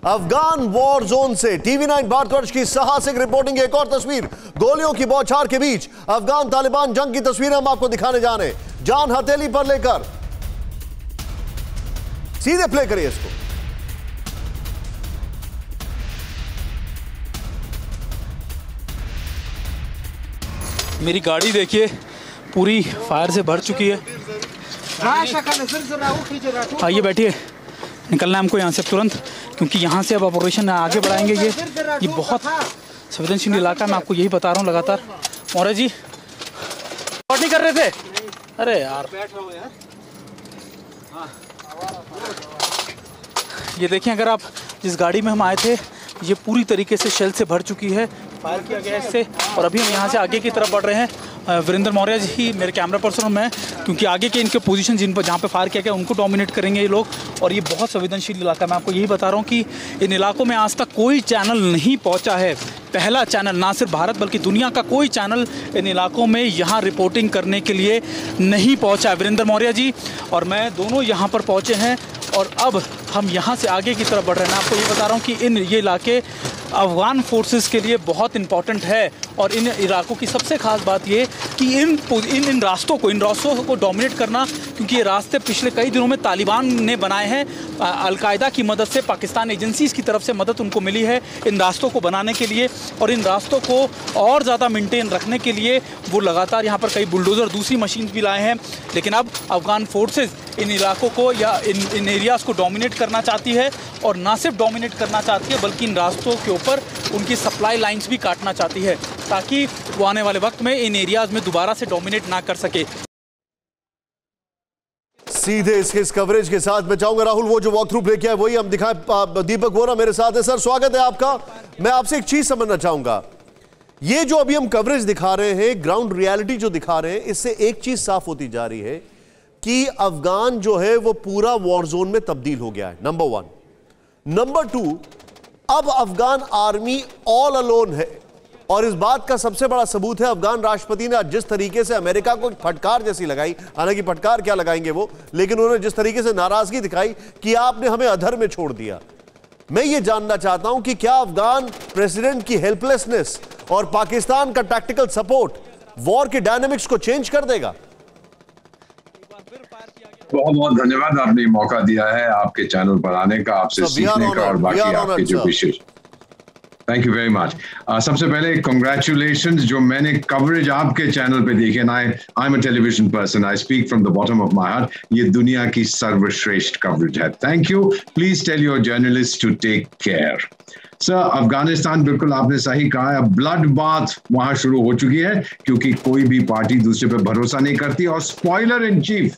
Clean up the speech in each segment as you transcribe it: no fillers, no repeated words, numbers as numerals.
Afghan war zone से TV9 Bharatvarsh की साहसिक रिपोर्टिंग की एक और तस्वीर। गोलियों की बौछार के बीच अफगान तालिबान जंग की तस्वीरें हम आपको दिखाने जा रहे हैं, जान हथेली पर लेकर। सीधे प्ले करिए इसको। मेरी गाड़ी देखिए पूरी फायर से भर चुकी है। आइए बैठिए, निकलना है हमको यहाँ से तुरंत, क्योंकि यहाँ से अब ऑपरेशन आगे बढ़ाएंगे। ये बहुत संवेदनशील इलाका, मैं आपको यही बता रहा हूँ लगातार। मौर्य जी रिकॉर्ड नहीं कर रहे थे? अरे यार ये देखिए, अगर आप जिस गाड़ी में हम आए थे ये पूरी तरीके से शेल से भर चुकी है, फायर किया गया इससे। और अभी हम यहाँ से आगे की तरफ बढ़ रहे हैं। वीरेंद्र मौर्य जी मेरे कैमरा पर्सन और मैं, क्योंकि आगे के इनके पोजीशन जहाँ पे फायर किया गया उनको डोमिनेट करेंगे ये लोग। और ये बहुत संवेदनशील इलाका, मैं आपको यही बता रहा हूँ कि इन इलाकों में आज तक कोई चैनल नहीं पहुँचा है। पहला चैनल, ना सिर्फ भारत बल्कि दुनिया का कोई चैनल इन इलाकों में यहाँ रिपोर्टिंग करने के लिए नहीं पहुँचा। वीरेंद्र मौर्य जी और मैं दोनों यहाँ पर पहुँचे हैं और अब हम यहाँ से आगे की तरफ बढ़ रहे हैं। मैं आपको ये बता रहा हूँ कि ये इलाके अफगान फोर्सेस के लिए बहुत इंपॉर्टेंट है। और इन इलाकों की सबसे खास बात ये कि इन रास्तों को डोमिनेट करना, क्योंकि ये रास्ते पिछले कई दिनों में तालिबान ने बनाए हैं। अलकायदा की मदद से, पाकिस्तान एजेंसीज़ की तरफ से मदद उनको मिली है इन रास्तों को बनाने के लिए। और इन रास्तों को और ज़्यादा मेंटेन रखने के लिए वो लगातार यहाँ पर कई बुलडोज़र, दूसरी मशीन भी लाए हैं। लेकिन अब अफगान फोर्सेस इन इलाकों को या इन एरियाज़ को डोमिनेट करना चाहती है। और ना सिर्फ डोमिनेट करना चाहती है बल्कि इन रास्तों के ऊपर उनकी सप्लाई लाइंस भी काटना चाहती है, ताकि वो आने वाले वक्त में इन एरियाज़ में दोबारा से डोमिनेट ना कर सके। सीधे इस कवरेज के साथ मैं चाहूंगा राहुल, वो जो वॉक थ्रू प्ले किया है वही हम दिखाएं। दीपक वोरा मेरे साथ है। सर स्वागत है आपका। मैं आपसे एक चीज समझना चाहूंगा, ये जो अभी हम कवरेज दिखा रहे हैं, ग्राउंड रियलिटी जो दिखा रहे हैं, इससे एक चीज साफ होती जा रही है कि अफगान जो है वो पूरा वॉर जोन में तब्दील हो गया है, नंबर 1। नंबर 2, अब अफगान आर्मी ऑल अलोन है। और इस बात का सबसे बड़ा सबूत है अफगान राष्ट्रपति ने जिस तरीके से अमेरिका को फटकार जैसी लगाई, हालांकि फटकार क्या लगाएंगे वो, लेकिन उन्होंने जिस तरीके से नाराजगी दिखाई कि आपने हमें अधर में छोड़ दिया। मैं ये जानना चाहता हूं कि क्या अफगान प्रेसिडेंट की हेल्पलेसनेस और पाकिस्तान का टैक्टिकल सपोर्ट वॉर के डायनामिक्स को चेंज कर देगा? बहुत बहुत धन्यवाद, आपने मौका दिया है आपके चैनल पर आने का, आपसे सीखने का और बाकी आपके जो विशेष। Thank you very much. सबसे पहले कांग्रेचुलेशंस, जो मैंने कवरेज आपके चैनल पे देखी, I am a television person, I speak from the bottom of my heart, ये दुनिया की सर्वश्रेष्ठ कवरेज है। Thank you. Please tell your journalist to take care. Sir, Afghanistan, बिल्कुल आपने सही कहा है, ब्लड बाथ वहां शुरू हो चुकी है, क्योंकि कोई भी पार्टी दूसरे पे भरोसा नहीं करती। और स्पॉइलर इन चीफ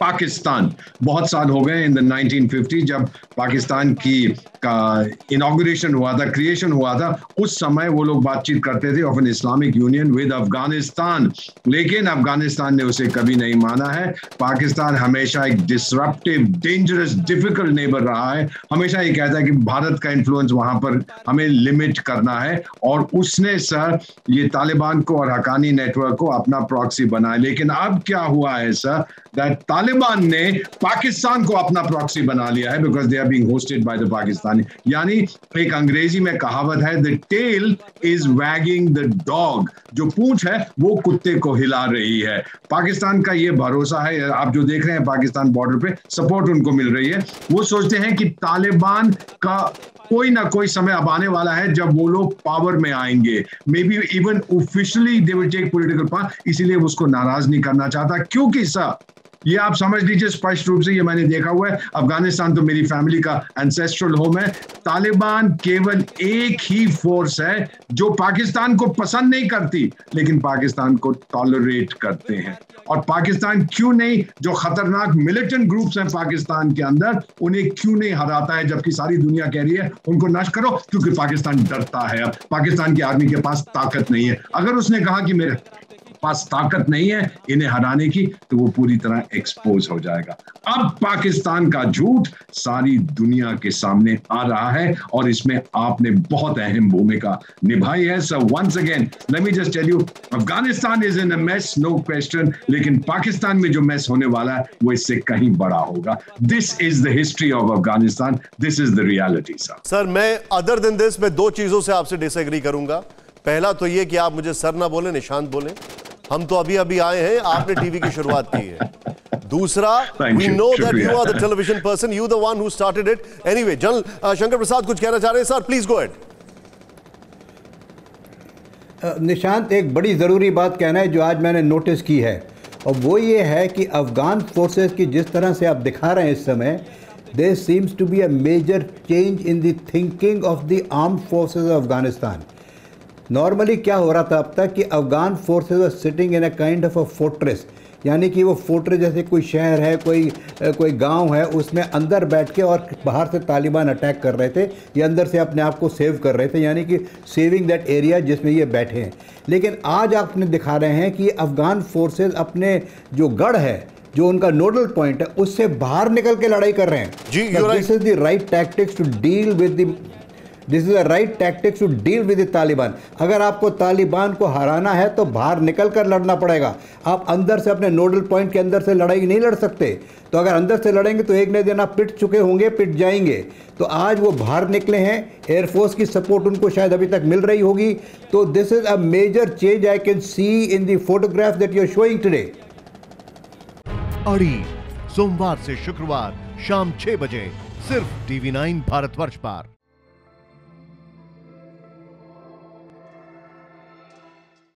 पाकिस्तान, बहुत साल हो गए, इन द 1950 जब पाकिस्तान की का इनॉग्रेशन हुआ था, क्रिएशन हुआ था, उस समय वो लोग बातचीत करते थे of an Islamic union with Afghanistan, लेकिन अफगानिस्तान ने उसे कभी नहीं माना है। पाकिस्तान हमेशा एक डिसरप्टिव, डेंजरस, डिफिकल्ट नेबर रहा है, हमेशा ये कहता है कि भारत का इन्फ्लुएंस वहां पर हमें लिमिट करना है। और उसने सर ये तालिबान को और हकानी नेटवर्क को अपना प्रॉक्सी बनाया। लेकिन अब क्या हुआ है सर, दैट तालिबान ने पाकिस्तान को अपना प्रॉक्सी बना लिया है, because they are being hosted by the Pakistani. यानी एक अंग्रेजी में कहावत है, the tail is wagging the dog, जो पूंछ है वो कुत्ते को हिला रही है। पाकिस्तान का ये भरोसा है, आप जो देख रहे हैं पाकिस्तान बॉर्डर पे सपोर्ट उनको मिल रही है, वो सोचते हैं कि तालिबान का कोई ना कोई समय अब आने वाला है जब वो लोग पावर में आएंगे, may be even officially they will take political power, इसीलिए उसको नाराज नहीं करना चाहता। क्योंकि सर ये आप समझ लीजिए स्पष्ट रूप से, ये मैंने देखा हुआ है, अफगानिस्तान तो मेरी फैमिली का एंसेस्ट्रल होम है। तालिबान केवल एक ही फोर्स है जो पाकिस्तान को पसंद नहीं करती, लेकिन पाकिस्तान को टॉलरेट करते हैं। और पाकिस्तान क्यों नहीं, जो खतरनाक मिलिटेंट ग्रुप्स हैं पाकिस्तान के अंदर, उन्हें क्यों नहीं हराता है, जबकि सारी दुनिया कह रही है उनको नष्ट करो, क्योंकि पाकिस्तान डरता है। अब पाकिस्तान की आर्मी के पास ताकत नहीं है। अगर उसने कहा कि पास ताकत नहीं है इन्हें हराने की, तो वो पूरी तरह एक्सपोज हो जाएगा। अब पाकिस्तान का झूठ सारी दुनिया के सामने आ रहा है और इसमें आपने बहुत अहम भूमिका निभाई है। So once again let me just tell you, Afghanistan is in a mess, no question, लेकिन पाकिस्तान में जो मेस होने वाला है वो इससे कहीं बड़ा होगा। This is the history of Afghanistan, this is the reality. Sir मैं अदर देन दिस मैं दो चीजों से आपसे डिसएग्री करूंगा। पहला तो ये कि आप मुझे सर ना बोले, निशांत बोले। हम तो अभी अभी आए हैं, आपने टीवी की शुरुआत की है। दूसरा, we know that you are the television person, you the one who started it. Anyway, general Shankar Prasad कुछ कहना चाह रहे हैं sir, please go ahead. Nishant, एक बड़ी ज़रूरी बात कहना है जो आज मैंने नोटिस की है, और वो ये है कि अफगान फोर्सेस की जिस तरह से आप दिखा रहे हैं इस समय, there seems to be a major change in the thinking of the armed forces of Afghanistan. Normally क्या हो रहा था अब तक कि Afghan forces were sitting in a kind of a fortress, यानी कि वो फोर्ट्रेस जैसे कोई शहर है, कोई गांव है, उसमें अंदर बैठ के और बाहर से तालिबान अटैक कर रहे थे, ये अंदर से अपने आप को सेव कर रहे थे, यानी कि सेविंग दैट एरिया जिसमें ये बैठे हैं। लेकिन आज आपने दिखा रहे हैं कि अफगान फोर्सेस अपने जो गढ़ है, जो उनका नोडल पॉइंट है, उससे बाहर निकल के लड़ाई कर रहे हैं। This is the right tactics to deal with the Taliban. अगर आपको तालिबान को हराना है तो बाहर निकल कर लड़ना पड़ेगा। आप अंदर से अपने नोडल पॉइंट के अंदर से लड़ाई नहीं लड़ सकते। तो अगर अंदर से लड़ेंगे तो एक न दिन आप पिट चुके होंगे, पिट जाएंगे। तो आज वो बाहर निकले हैं, एयरफोर्स की सपोर्ट उनको शायद अभी तक मिल रही होगी। तो this is a major change I can see in the photograph that you are showing today. अड़ी सोमवार से शुक्रवार शाम 6 बजे सिर्फ TV9 भारतवर्ष पर।